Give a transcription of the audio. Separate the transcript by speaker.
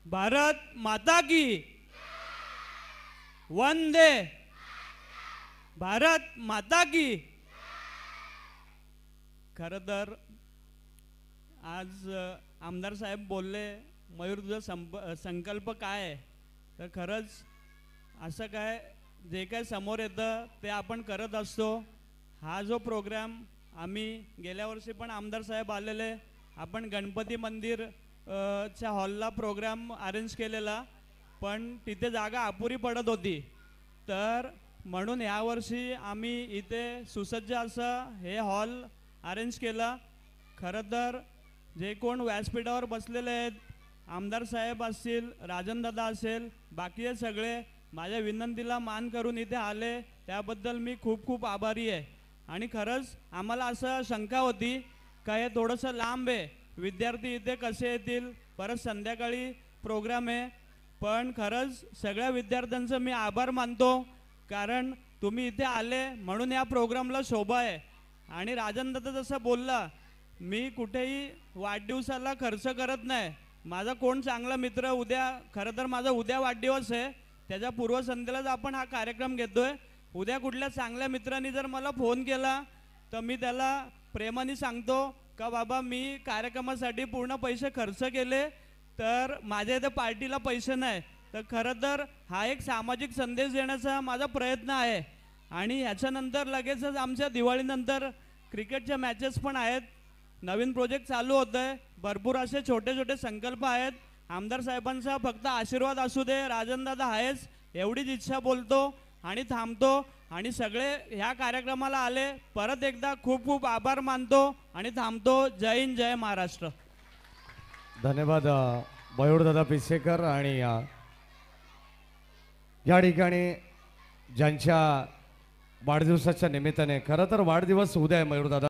Speaker 1: भारत माता की वंदे, भारत माता की। खरं तर आज आमदार साहेब बोलले, मयूर तुझा संकल्प काय आहे? तर खरंच असं काय जे काय समोर येतं ते आपण करत असतो। हा जो प्रोग्राम आम्ही गेल्या वर्षी पण आमदार साहेब आलेले, आपण गणपती मंदिर च्या हॉलला प्रोग्राम अरेंज केलेला, पण तिथे जागा अपुरी पडत होती। तर म्हणून यावर्षी आम्ही इथे सुसज्ज असं हे हॉल अरेंज केला। खरं तर जे कोण व्यासपीठावर बसलेले आहेत, आमदार साहेब असतील, राजनदादा असेल, बाकी सगळे माझ्या विनंतीला मान करून इथे आले, त्याबद्दल मी खूप खूप आभारी आहे। आणि खरंच आम्हाला असं शंका होती का हे थोडंसं लांब आहे, विद्यार्थी इथे कसे येतील, परत संध्याकाळी प्रोग्राम आहे। पण खरंच सगळ्या विद्यार्थ्यांचं मी आभार मानतो, कारण तुम्ही इथे आले म्हणून या प्रोग्रामला शोभा आहे। आणि राजनदादा जसं बोलला, मी कुठेही वाढदिवसाला खर्च करत नाही। माझा कोण चांगला मित्र उद्या, खरं तर माझा उद्या वाढदिवस आहे, त्याच्या पूर्वसंध्येलाच आपण हा कार्यक्रम घेतोय। उद्या कुठल्या चांगल्या मित्रांनी जर मला फोन केला तर मी त्याला प्रेमाने सांगतो का बाबा मी कार्यक्रमासाठी पूर्ण पैसे खर्च केले, तर माझ्या इथे पार्टीला पैसे नाही। तर खरं तर हा एक सामाजिक संदेश देण्याचा माझा प्रयत्न आहे। आणि ह्याच्यानंतर लगेचच आमच्या दिवाळीनंतर क्रिकेटच्या मॅचेस पण आहेत, नवीन प्रोजेक्ट चालू होत आहे, भरपूर असे छोटे छोटे संकल्प आहेत। आमदार साहेबांचा फक्त आशीर्वाद असू दे, राजनदादा आहेच एवढीच इच्छा बोलतो आणि थांबतो। आणि सगळे ह्या कार्यक्रमाला आले, परत एकदा खूप खूप आभार मानतो आणि थांबतो। जय हिंद, जय महाराष्ट्र।
Speaker 2: धन्यवाद मयूरदादा पिसेकर। आणि या ठिकाणी ज्यांच्या वाढदिवसाच्या निमित्ताने, खरं तर वाढदिवस उद्या आहे मयूरदादा।